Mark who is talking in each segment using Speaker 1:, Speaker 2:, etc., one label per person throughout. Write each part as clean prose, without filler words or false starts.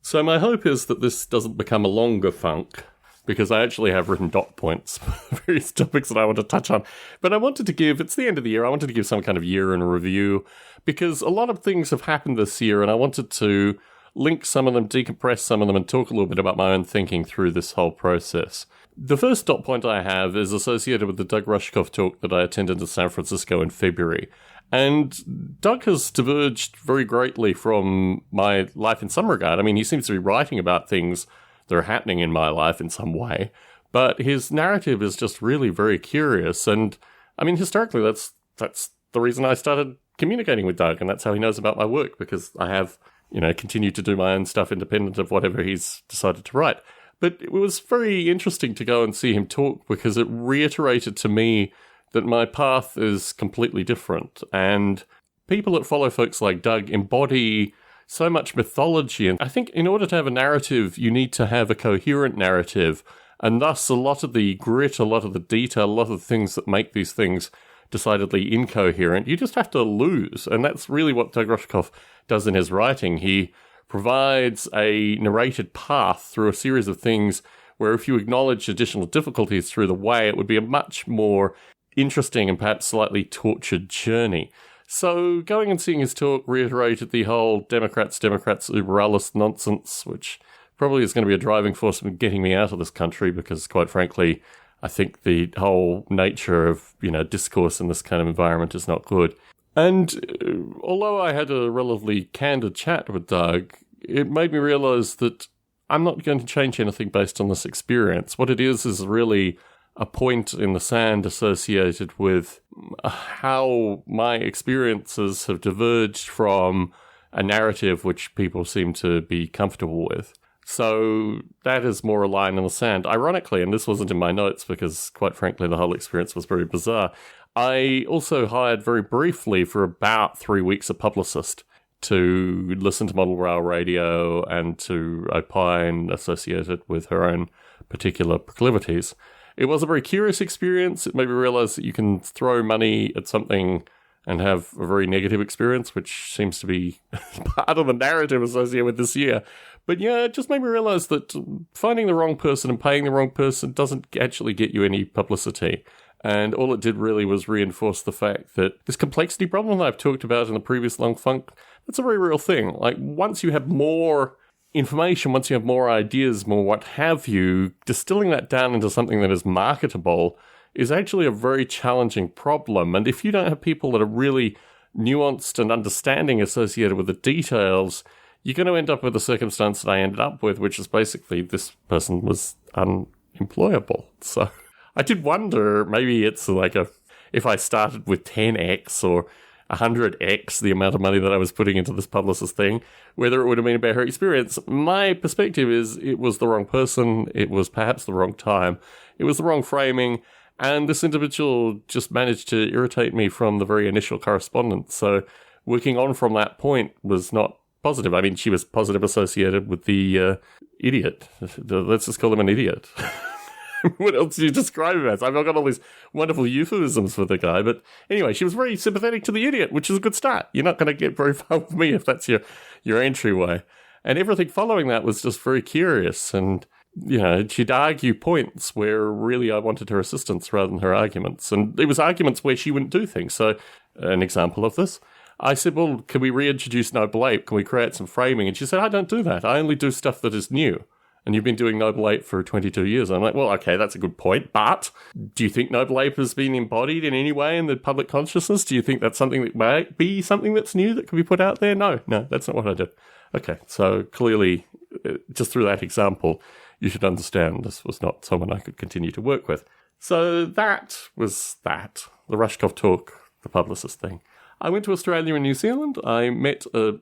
Speaker 1: So my hope is that this doesn't become a longer funk, because I actually have written dot points for various topics that I want to touch on. But I wanted to give, it's the end of the year, I wanted to give some kind of year in review, because a lot of things have happened this year, and I wanted to link some of them, decompress some of them, and talk a little bit about my own thinking through this whole process. The first dot point I have is associated with the Doug Rushkoff talk that I attended in San Francisco in February. And Doug has diverged very greatly from my life in some regard. I mean, he seems to be writing about things that are happening in my life in some way, but his narrative is just really very curious. And I mean, historically, that's the reason I started communicating with Doug, and that's how he knows about my work, because I have, continued to do my own stuff independent of whatever he's decided to write. But it was very interesting to go and see him talk, because it reiterated to me that my path is completely different. And people that follow folks like Doug embody so much mythology. And I think in order to have a narrative, you need to have a coherent narrative. And thus, a lot of the grit, a lot of the detail, a lot of the things that make these things decidedly incoherent, you just have to lose. And that's really what Doug Rushkoff does in his writing. He provides a narrated path through a series of things where if you acknowledge additional difficulties through the way, it would be a much more interesting and perhaps slightly tortured journey. So going and seeing his talk reiterated the whole Democrats, uber alles nonsense, which probably is going to be a driving force in getting me out of this country, because quite frankly, I think the whole nature of, discourse in this kind of environment is not good. And although I had a relatively candid chat with Doug, it made me realize that I'm not going to change anything based on this experience. What it is really a point in the sand associated with how my experiences have diverged from a narrative which people seem to be comfortable with. So that is more a line in the sand. Ironically, and this wasn't in my notes because, quite frankly, the whole experience was very bizarre, I also hired very briefly for about 3 weeks a publicist to listen to Model Rail Radio and to opine associated with her own particular proclivities. It was a very curious experience. It made me realize that you can throw money at something and have a very negative experience, which seems to be part of the narrative associated with this year. But yeah, it just made me realize that finding the wrong person and paying the wrong person doesn't actually get you any publicity. And all it did really was reinforce the fact that this complexity problem that I've talked about in the previous Long Funk, that's a very real thing. Like, once you have more information, once you have more ideas, more what have you, distilling that down into something that is marketable is actually a very challenging problem. And if you don't have people that are really nuanced and understanding associated with the details, you're going to end up with the circumstance that I ended up with, which is basically this person was unemployable. So I did wonder, maybe it's like if I started with 10x or 100x the amount of money that I was putting into this publicist thing, whether it would have been a better experience. My perspective is it was the wrong person, it was perhaps the wrong time, it was the wrong framing, and this individual just managed to irritate me from the very initial correspondence. So working on from that point was not positive. I mean, she was positive associated with the idiot. Let's just call him an idiot. What else do you describe him as? I've got all these wonderful euphemisms for the guy, but anyway, she was very sympathetic to the idiot, which is a good start. You're not going to get very far with me if that's your entryway. And everything following that was just very curious, and, she'd argue points where really I wanted her assistance rather than her arguments. And it was arguments where she wouldn't do things. So, an example of this, I said, well, can we reintroduce Noble Ape? Can we create some framing? And she said, I don't do that. I only do stuff that is new. And you've been doing Noble Ape for 22 years. I'm like, well, okay, that's a good point. But do you think Noble Ape has been embodied in any way in the public consciousness? Do you think that's something that might be something that's new that can be put out there? No, that's not what I do. Okay, so clearly, just through that example, you should understand this was not someone I could continue to work with. So that was that. The Rushkoff talk, the publicist thing. I went to Australia and New Zealand. I met a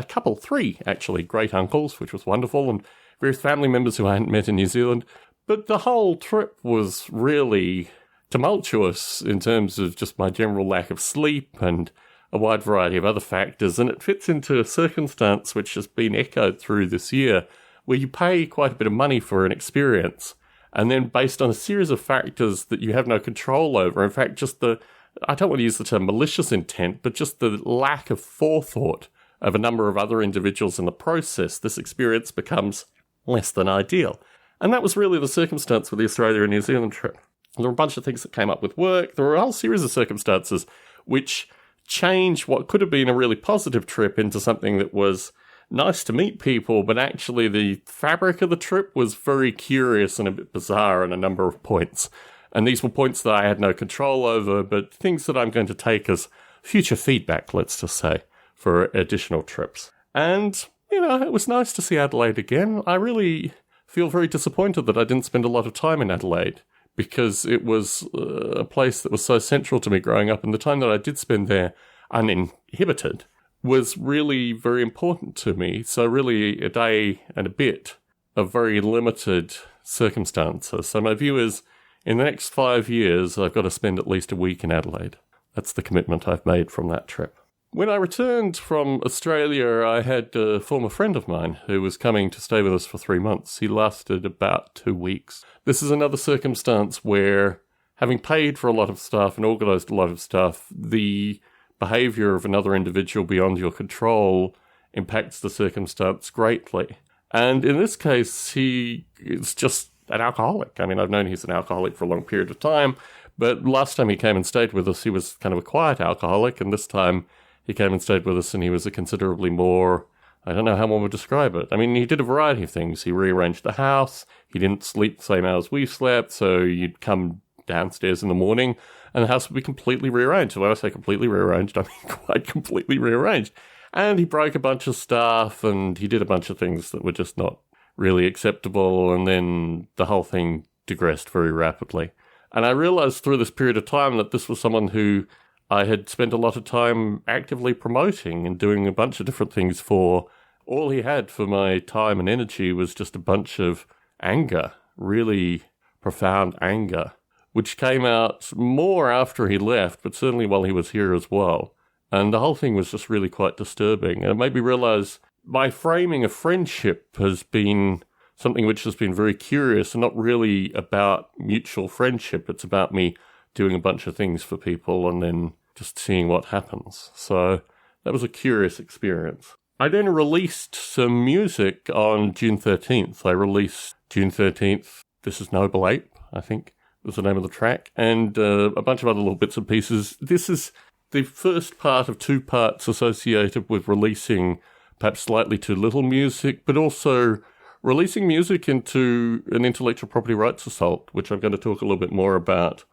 Speaker 1: couple, 3 actually, great uncles, which was wonderful, and various family members who I hadn't met in New Zealand. But the whole trip was really tumultuous in terms of just my general lack of sleep and a wide variety of other factors. And it fits into a circumstance which has been echoed through this year, where you pay quite a bit of money for an experience, and then based on a series of factors that you have no control over, in fact, just I don't want to use the term malicious intent, but just the lack of forethought of a number of other individuals in the process, this experience becomes less than ideal. And that was really the circumstance with the Australia and New Zealand trip. There were a bunch of things that came up with work. There were a whole series of circumstances which changed what could have been a really positive trip into something that was nice to meet people, but actually the fabric of the trip was very curious and a bit bizarre in a number of points. And these were points that I had no control over, but things that I'm going to take as future feedback, let's just say, for additional trips. And, it was nice to see Adelaide again. I really feel very disappointed that I didn't spend a lot of time in Adelaide, because it was a place that was so central to me growing up, and the time that I did spend there uninhibited was really very important to me. So really a day and a bit of very limited circumstances. So my view is, in the next 5 years, I've got to spend at least a week in Adelaide. That's the commitment I've made from that trip. When I returned from Australia, I had a former friend of mine who was coming to stay with us for 3 months. He lasted about 2 weeks. This is another circumstance where, having paid for a lot of stuff and organised a lot of stuff, the behaviour of another individual beyond your control impacts the circumstance greatly. And in this case, he is just an alcoholic. I mean, I've known he's an alcoholic for a long period of time, but last time he came and stayed with us, he was kind of a quiet alcoholic, and this time he came and stayed with us and he was a considerably more, I don't know how one would describe it. I mean, he did a variety of things. He rearranged the house. He didn't sleep the same hours we slept, so you'd come downstairs in the morning and the house would be completely rearranged. When I say completely rearranged, I mean quite completely rearranged. And he broke a bunch of stuff and he did a bunch of things that were just not really acceptable, and then the whole thing digressed very rapidly. And I realized through this period of time that this was someone who I had spent a lot of time actively promoting and doing a bunch of different things for. All he had for my time and energy was just a bunch of anger, really profound anger, which came out more after he left, but certainly while he was here as well. And the whole thing was just really quite disturbing. And it made me realize my framing of friendship has been something which has been very curious and not really about mutual friendship. It's about me doing a bunch of things for people and then just seeing what happens. So that was a curious experience. I then released some music on June 13th. I released June 13th, This Is Noble Ape, I think was the name of the track, and a bunch of other little bits and pieces. This is the first part of 2 parts associated with releasing perhaps slightly too little music, but also releasing music into an intellectual property rights assault, which I'm going to talk a little bit more about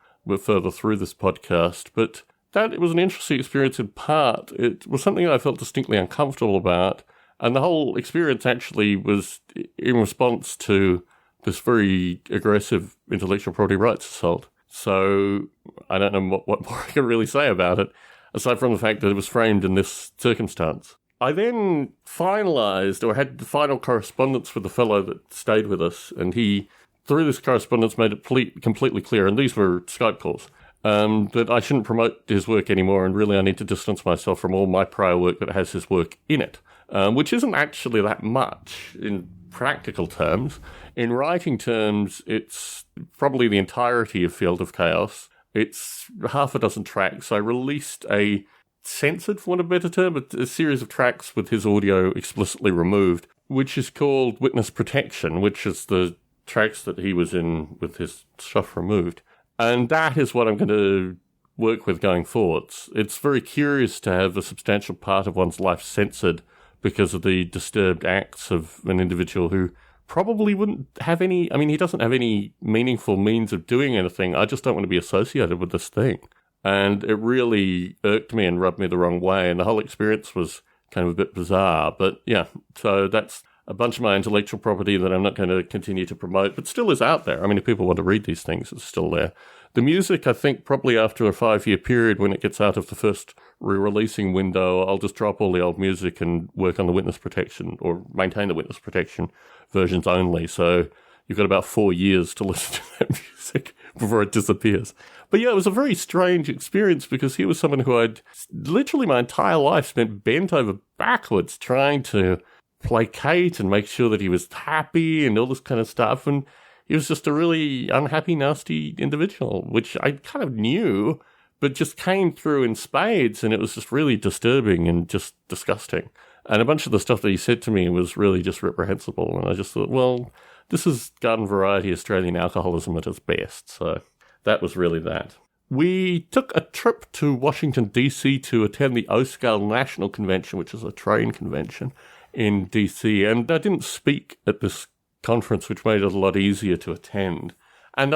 Speaker 1: further through this podcast. But that it was an interesting experience in part. It was something I felt distinctly uncomfortable about, and the whole experience actually was in response to this very aggressive intellectual property rights assault. So I don't know what more I can really say about it, aside from the fact that it was framed in this circumstance. I then finalised, or had the final correspondence with the fellow that stayed with us, and he, through this correspondence, made it completely clear, and these were Skype calls, that I shouldn't promote his work anymore, and really I need to distance myself from all my prior work that has his work in it, which isn't actually that much in practical terms. In writing terms, it's probably the entirety of Field of Chaos. It's half a dozen tracks. I released a censored, for want of a better term, a series of tracks with his audio explicitly removed, which is called Witness Protection, which is the tracks that he was in with his stuff removed. And that is what I'm going to work with going forwards. It's very curious to have a substantial part of one's life censored because of the disturbed acts of an individual who probably wouldn't have any, he doesn't have any meaningful means of doing anything. I just don't want to be associated with this thing. And it really irked me and rubbed me the wrong way. And the whole experience was kind of a bit bizarre. But yeah, so that's a bunch of my intellectual property that I'm not going to continue to promote, but still is out there. If people want to read these things, it's still there. The music, I think, probably after a 5-year period, when it gets out of the first re-releasing window, I'll just drop all the old music and work on the witness protection, or maintain the witness protection versions only. So you've got about 4 years to listen to that music before it disappears. But yeah, it was a very strange experience because he was someone who I'd literally my entire life spent bent over backwards trying to placate and make sure that he was happy and all this kind of stuff. And he was just a really unhappy, nasty individual, which I kind of knew, but just came through in spades, and it was just really disturbing and just disgusting. And a bunch of the stuff that he said to me was really just reprehensible. And I just thought, well, this is garden variety Australian alcoholism at its best. So that was really that. We took a trip to Washington, D.C. to attend the O-Scale National Convention, which is a train convention in D.C. And I didn't speak at this conference, which made it a lot easier to attend. And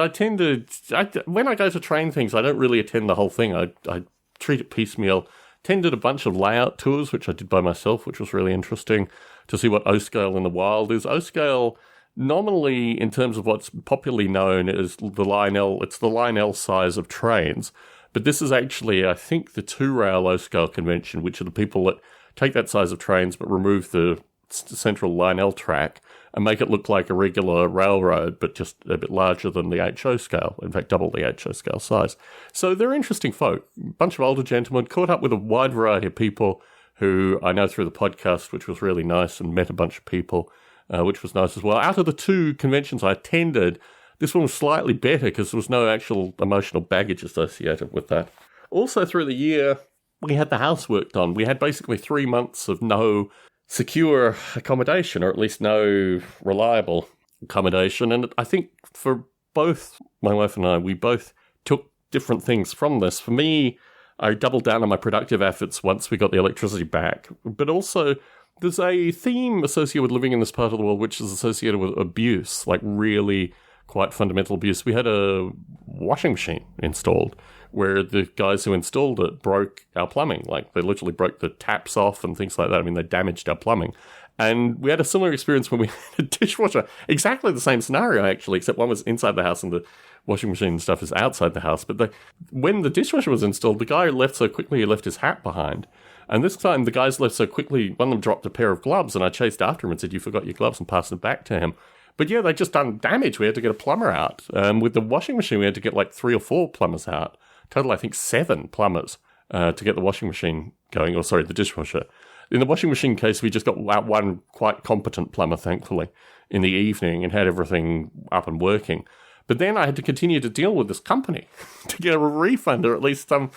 Speaker 1: when I go to train things, I don't really attend the whole thing. I treat it piecemeal. Attended a bunch of layout tours, which I did by myself, which was really interesting to see what O-Scale in the wild is. O-Scale, nominally, in terms of what's popularly known as the Line L, it's the Line L size of trains. But this is actually, I think, the two-rail O-Scale convention, which are the people that take that size of trains but remove the central Line L track and make it look like a regular railroad, but just a bit larger than the HO scale. In fact, double the HO scale size. So they're interesting folk. A bunch of older gentlemen, caught up with a wide variety of people who I know through the podcast, which was really nice, and met a bunch of people, which was nice as well. Out of the two conventions I attended, this one was slightly better because there was no actual emotional baggage associated with that. Also through the year, we had the house worked on. We had basically 3 months of no secure accommodation, or at least no reliable accommodation. And I think for both my wife and I, we both took different things from this. For me, I doubled down on my productive efforts once we got the electricity back. But also, there's a theme associated with living in this part of the world which is associated with abuse, like really quite fundamental abuse. We had a washing machine installed where the guys who installed it broke our plumbing. Like, they literally broke the taps off and things like that. I mean, they damaged our plumbing. And we had a similar experience when we had a dishwasher. Exactly the same scenario, actually, except one was inside the house and the washing machine and stuff is outside the house. But when the dishwasher was installed, the guy left so quickly he left his hat behind. And this time, the guys left so quickly, one of them dropped a pair of gloves, and I chased after him and said, "You forgot your gloves," and passed them back to him. But yeah, they just done damage. We had to get a plumber out. With the washing machine, we had to get like 3 or 4 plumbers out. Total, I think, 7 plumbers to get the washing machine going, or sorry, the dishwasher. In the washing machine case, we just got out one quite competent plumber, thankfully, in the evening and had everything up and working. But then I had to continue to deal with this company to get a refund, or at least the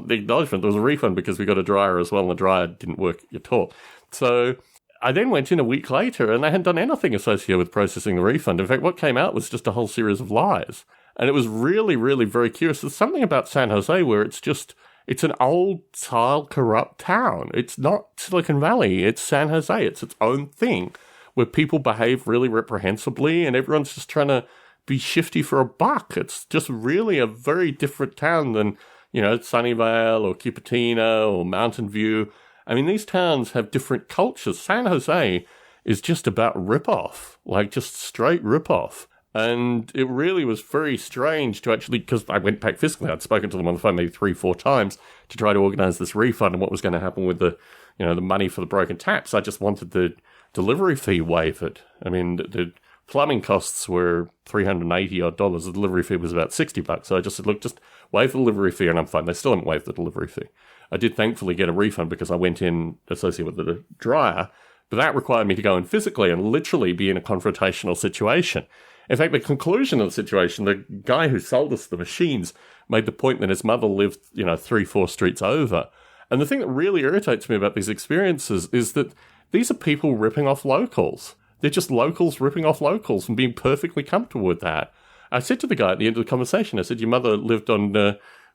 Speaker 1: acknowledgement. There was a refund because we got a dryer as well, and the dryer didn't work at all. So I then went in a week later, and they hadn't done anything associated with processing the refund. In fact, what came out was just a whole series of lies. And it was really, really very curious. There's something about San Jose where it's an old-style, corrupt town. It's not Silicon Valley. It's San Jose. It's its own thing where people behave really reprehensibly and everyone's just trying to be shifty for a buck. It's just really a very different town than, Sunnyvale or Cupertino or Mountain View. I mean, these towns have different cultures. San Jose is just about rip-off, like just straight rip-off. And it really was very strange to actually, because I went back physically, I'd spoken to them on the phone maybe 3-4 times to try to organise this refund and what was going to happen with the money for the broken taps. I just wanted the delivery fee waived. I mean, the plumbing costs were $380 odd. The delivery fee was about $60. So I just said, look, just waive the delivery fee and I'm fine. They still haven't waived the delivery fee. I did thankfully get a refund because I went in associated with the dryer, but that required me to go in physically and literally be in a confrontational situation. In fact, the conclusion of the situation, the guy who sold us the machines made the point that his mother lived, 3-4 streets over. And the thing that really irritates me about these experiences is that these are people ripping off locals. They're just locals ripping off locals and being perfectly comfortable with that. I said to the guy at the end of the conversation, I said, your mother lived on,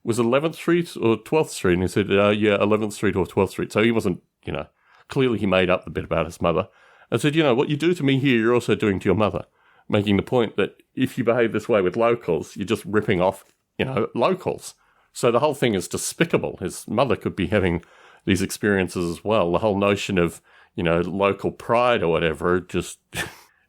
Speaker 1: was 11th Street or 12th Street? And he said, yeah, 11th Street or 12th Street. So he wasn't, clearly he made up the bit about his mother. I said, what you do to me here, you're also doing to your mother. Making the point that if you behave this way with locals, you're just ripping off, locals. So the whole thing is despicable. His mother could be having these experiences as well. The whole notion of, local pride or whatever, it's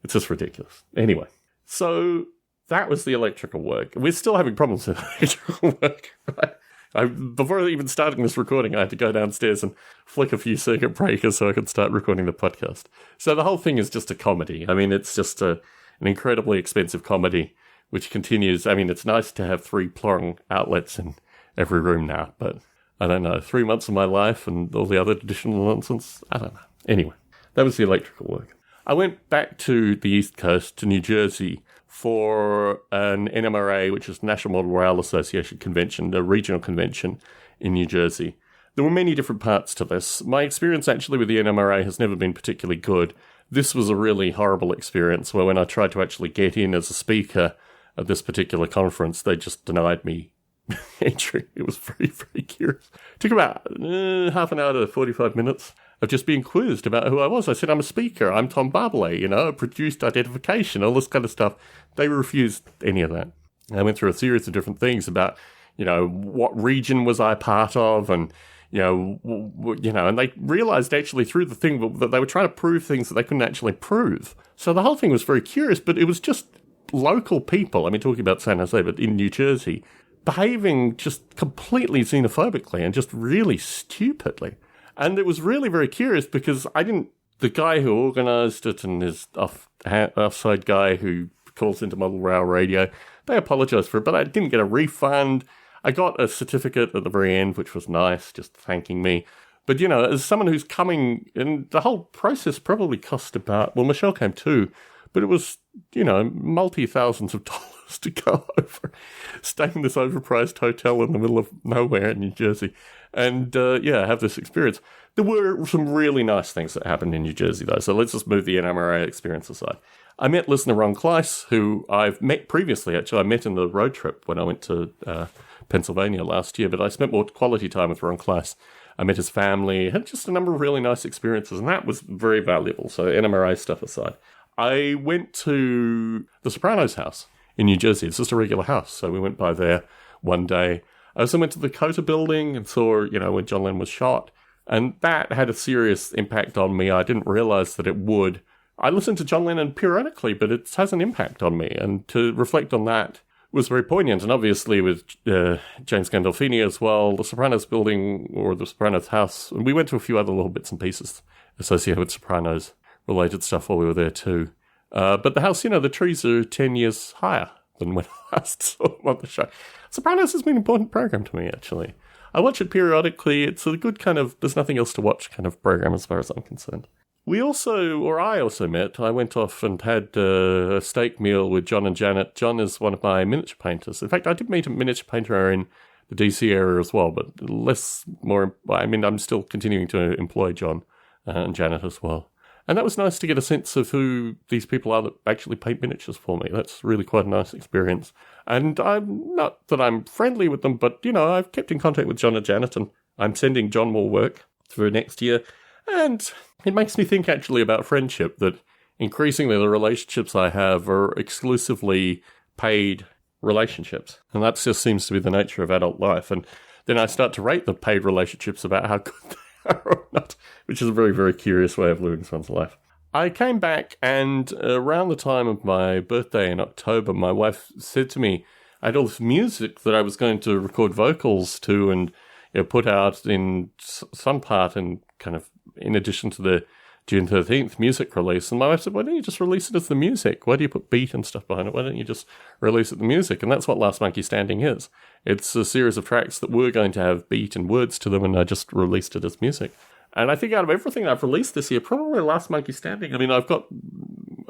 Speaker 1: just ridiculous. Anyway, so that was the electrical work. We're still having problems with electrical work, right? Before even starting this recording, I had to go downstairs and flick a few circuit breakers so I could start recording the podcast. So the whole thing is just a comedy. I mean, it's just an incredibly expensive comedy, which continues. I mean, it's nice to have 3-prong outlets in every room now, but I don't know, 3 months of my life and all the other additional nonsense, I don't know. Anyway, that was the electrical work. I went back to the East Coast, to New Jersey, for an NMRA, which is National Model Rail Association convention, a regional convention in New Jersey. There were many different parts to this. My experience actually with the NMRA has never been particularly good. This was a really horrible experience where when I tried to actually get in as a speaker at this particular conference, they just denied me entry. It was very, very curious. It took about half an hour to 45 minutes of just being quizzed about who I was. I said, I'm a speaker. I'm Tom Barbalet, produced identification, all this kind of stuff. They refused any of that. I went through a series of different things about, what region was I part of and, and they realized actually through the thing that they were trying to prove things that they couldn't actually prove. So the whole thing was very curious, but it was just local people, talking about San Jose, but in New Jersey, behaving just completely xenophobically and just really stupidly. And it was really very curious because the guy who organised it and his offside guy who calls into Model Rail Radio, they apologised for it, but I didn't get a refund. I got a certificate at the very end, which was nice, just thanking me. But, as someone who's coming, and the whole process probably cost about, well, Michelle came too, but it was, multi-thousands of dollars to go over, staying in this overpriced hotel in the middle of nowhere in New Jersey, and, have this experience. There were some really nice things that happened in New Jersey, though, so let's just move the NMRA experience aside. I met listener Ron Kleiss, who I've met previously, actually. I met in the road trip when I went to Pennsylvania last year, but I spent more quality time with Ron Kleiss. I met his family, had just a number of really nice experiences, and that was very valuable. So NMRA stuff aside. I went to the Sopranos house in New Jersey. It's just a regular house, so we went by there one day. I also went to the Dakota building and saw, when John Lennon was shot, and that had a serious impact on me. I didn't realize that it would. I listen to John Lennon periodically, but it has an impact on me, and to reflect on that was very poignant. And obviously with James Gandolfini as well, the Sopranos building or the Sopranos house, and we went to a few other little bits and pieces associated with Sopranos related stuff while we were there too. But the house, the trees are 10 years higher than when I last saw them on the show. Sopranos has been an important program to me, actually. I watch it periodically. It's a good kind of, there's nothing else to watch kind of program as far as I'm concerned. I also met, I went off and had a steak meal with John and Janet. John is one of my miniature painters. In fact, I did meet a miniature painter in the DC area as well, but I'm still continuing to employ John and Janet as well. And that was nice to get a sense of who these people are that actually paint miniatures for me. That's really quite a nice experience. And I'm not that I'm friendly with them, but, I've kept in contact with John and Janet, and I'm sending John more work for next year. And it makes me think actually about friendship, that increasingly the relationships I have are exclusively paid relationships. And that just seems to be the nature of adult life. And then I start to rate the paid relationships about how good they are or not, which is a very, very curious way of living one's life. I came back, and around the time of my birthday in October, my wife said to me, I had all this music that I was going to record vocals to and put out in some part and kind of in addition to the June 13th music release. And my wife said, why don't you just release it as the music? Why do you put beat and stuff behind it? Why don't you just release it the music? And that's what Last Monkey Standing is. It's a series of tracks that were going to have beat and words to them, and I just released it as music. And I think out of everything I've released this year, probably Last Monkey Standing. I've got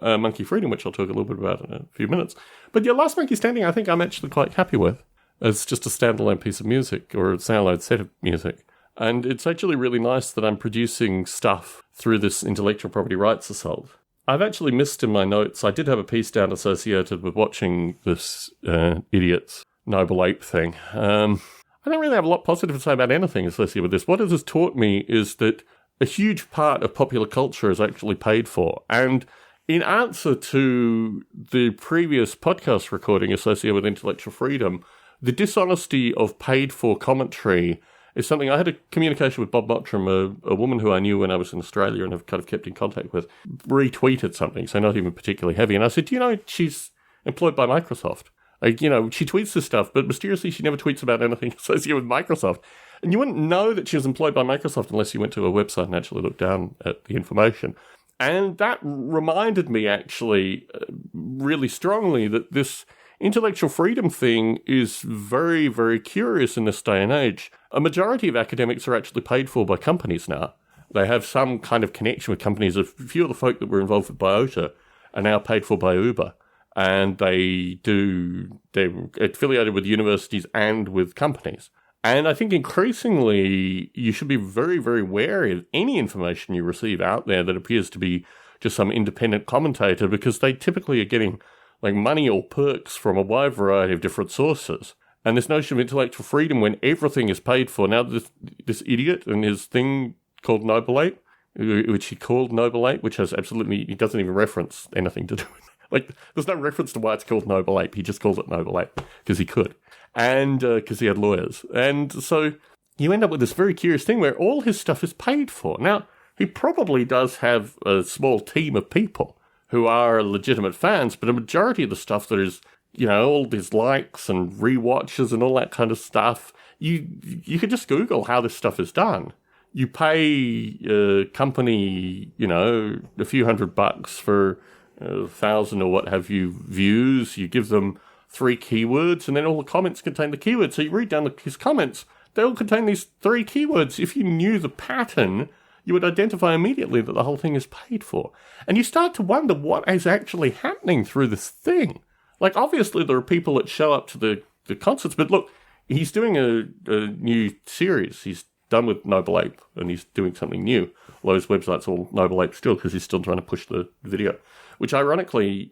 Speaker 1: Monkey Freedom, which I'll talk a little bit about in a few minutes. But yeah, Last Monkey Standing, I think I'm actually quite happy with. It's just a standalone piece of music, or a standalone set of music. And it's actually really nice that I'm producing stuff through this intellectual property rights assault. I've actually missed in my notes, I did have a piece down associated with watching this idiot's Noble Ape thing. I don't really have a lot positive to say about anything associated with this. What it has taught me is that a huge part of popular culture is actually paid for. And in answer to the previous podcast recording associated with intellectual freedom, the dishonesty of paid-for commentary is something. I had a communication with Bob Mottram, a woman who I knew when I was in Australia and have kind of kept in contact with, retweeted something, so not even particularly heavy. And I said, she's employed by Microsoft. She tweets this stuff, but mysteriously she never tweets about anything associated with Microsoft. And you wouldn't know that she was employed by Microsoft unless you went to her website and actually looked down at the information. And that reminded me actually really strongly that this intellectual freedom thing is very, very curious in this day and age. A majority of academics are actually paid for by companies now. They have some kind of connection with companies. A few of the folk that were involved with Biota are now paid for by Uber. And they're affiliated with universities and with companies. And I think increasingly you should be very, very wary of any information you receive out there that appears to be just some independent commentator, because they typically are getting like money or perks from a wide variety of different sources. And this notion of intellectual freedom when everything is paid for. Now, this idiot and his thing called Noble Ape, which he called Noble Ape, which has absolutely, he doesn't even reference anything to do with it. Like, there's no reference to why it's called Noble Ape. He just called it Noble Ape because he could. And because he had lawyers. And so you end up with this very curious thing where all his stuff is paid for. Now, he probably does have a small team of people who are legitimate fans, but a majority of the stuff that is, you know, all these likes and rewatches and all that kind of stuff, you could just Google how this stuff is done. You pay a company, you know, a few $100 for 1,000 or what have you views. You give them 3 keywords, and then all the comments contain the keywords. So you read down his comments, they all contain these 3 keywords. If you knew the pattern, you would identify immediately that the whole thing is paid for. And you start to wonder what is actually happening through this thing. Like, obviously, there are people that show up to the concerts, but look, he's doing a new series. He's done with Noble Ape, and he's doing something new. Although his website's all Noble Ape still, because he's still trying to push the video. Which, ironically,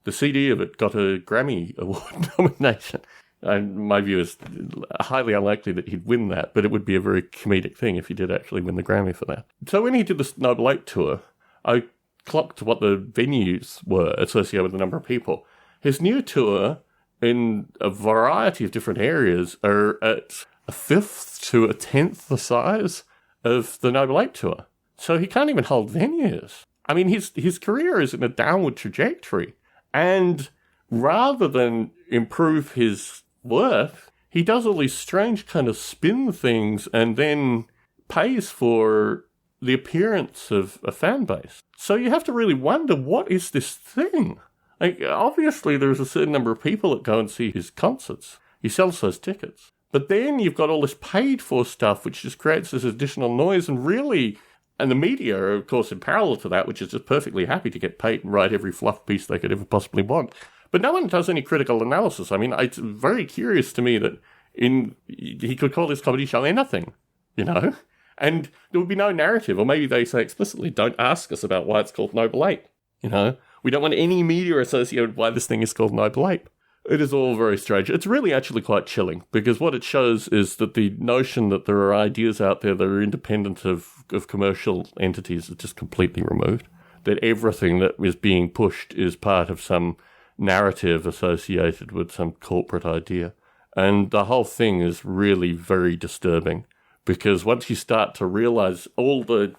Speaker 1: the CD of it got a Grammy Award nomination. And my view is highly unlikely that he'd win that, but it would be a very comedic thing if he did actually win the Grammy for that. So when he did this Noble Ape tour, I clocked what the venues were associated with the number of people. His new tour, in a variety of different areas, are at a 1/5 to a 10th the size of the Noble Ape tour. So he can't even hold venues. I mean, his career is in a downward trajectory. And rather than improve his worth, he does all these strange kind of spin things and then pays for the appearance of a fan base. So you have to really wonder, what is this thing? Like, obviously, there's a certain number of people that go and see his concerts. He sells those tickets. But then you've got all this paid-for stuff, which just creates this additional noise, and really... And the media are, of course, in parallel to that, which is just perfectly happy to get paid and write every fluff piece they could ever possibly want. But no one does any critical analysis. I mean, it's very curious to me that he could call this comedy show anything, you know? And there would be no narrative, or maybe they say explicitly, don't ask us about why it's called Noble Ape, you know? We don't want any media associated with why this thing is called Noble Ape. It is all very strange. It's really actually quite chilling, because what it shows is that the notion that there are ideas out there that are independent of commercial entities is just completely removed. That everything that is being pushed is part of some narrative associated with some corporate idea. And the whole thing is really very disturbing, because once you start to realize all the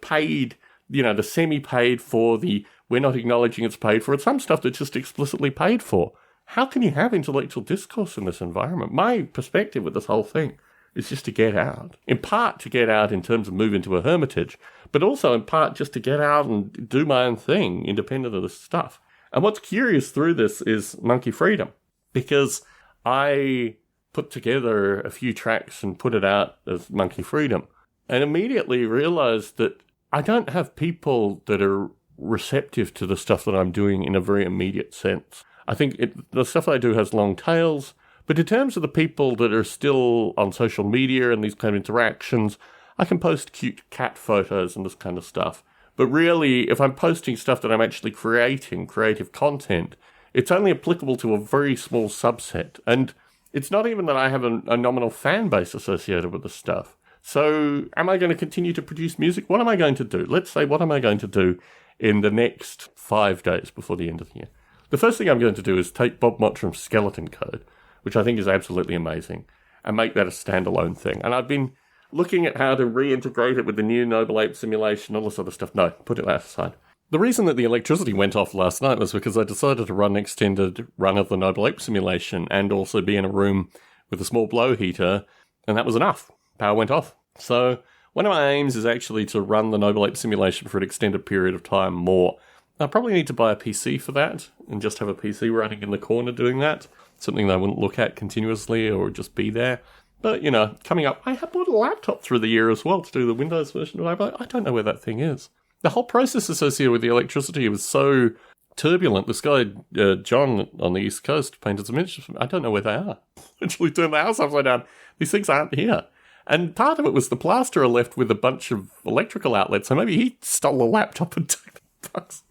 Speaker 1: paid, you know, the semi-paid for, the we're not acknowledging it's paid for, it's some stuff that's just explicitly paid for. How can you have intellectual discourse in this environment? My perspective with this whole thing is just to get out. In part to get out in terms of move into a hermitage, but also in part just to get out and do my own thing independent of this stuff. And what's curious through this is Monkey Freedom, because I put together a few tracks and put it out as Monkey Freedom, and immediately realized that I don't have people that are receptive to the stuff that I'm doing in a very immediate sense. I think the stuff I do has long tails, but in terms of the people that are still on social media and these kind of interactions, I can post cute cat photos and this kind of stuff. But really, if I'm posting stuff that I'm actually creating, creative content, it's only applicable to a very small subset. And it's not even that I have a nominal fan base associated with this stuff. So am I going to continue to produce music? What am I going to do? Let's say, what am I going to do in the next 5 days before the end of the year? The first thing I'm going to do is take Bob Mottram's Skeleton Code, which I think is absolutely amazing, and make that a standalone thing. And I've been looking at how to reintegrate it with the new Noble Ape simulation, all this other stuff. No, put it aside. The reason that the electricity went off last night was because I decided to run an extended run of the Noble Ape simulation and also be in a room with a small blow heater, and that was enough. Power went off. So one of my aims is actually to run the Noble Ape simulation for an extended period of time more. I probably need to buy a PC for that and just have a PC running in the corner doing that. Something that I wouldn't look at continuously or just be there. But, you know, coming up, I bought a laptop through the year as well to do the Windows version of it. I don't know where that thing is. The whole process associated with the electricity was so turbulent. This guy, John, on the East Coast, painted some images. I don't know where they are. Literally turned the house upside down. These things aren't here. And part of it was the plasterer left with a bunch of electrical outlets, so maybe he stole a laptop and took the box.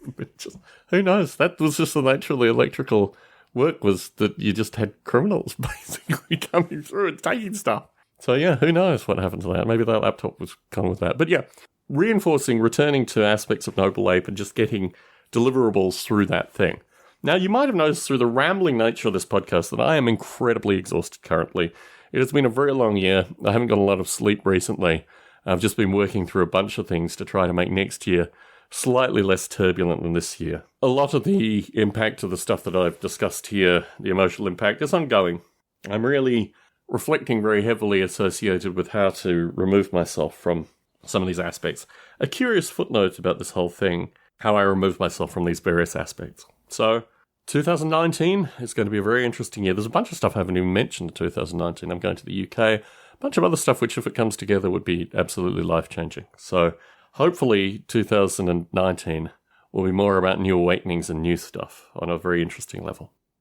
Speaker 1: Who knows? That was just the nature of the electrical work, was that you just had criminals basically coming through and taking stuff. So yeah, who knows what happened to that? Maybe that laptop was gone with that. But yeah, returning to aspects of Noble Ape and just getting deliverables through that thing. Now, you might have noticed through the rambling nature of this podcast that I am incredibly exhausted currently. It has been a very long year. I haven't got a lot of sleep recently. I've just been working through a bunch of things to try to make next year slightly less turbulent than this year. A lot of the impact of the stuff that I've discussed here, the emotional impact, is ongoing. I'm really reflecting very heavily associated with how to remove myself from some of these aspects. A curious footnote about this whole thing, how I remove myself from these various aspects. So, 2019 is going to be a very interesting year. There's a bunch of stuff I haven't even mentioned in 2019. I'm going to the UK, a bunch of other stuff which, if it comes together, would be absolutely life-changing. So, hopefully 2019 will be more about new awakenings and new stuff on a very interesting level.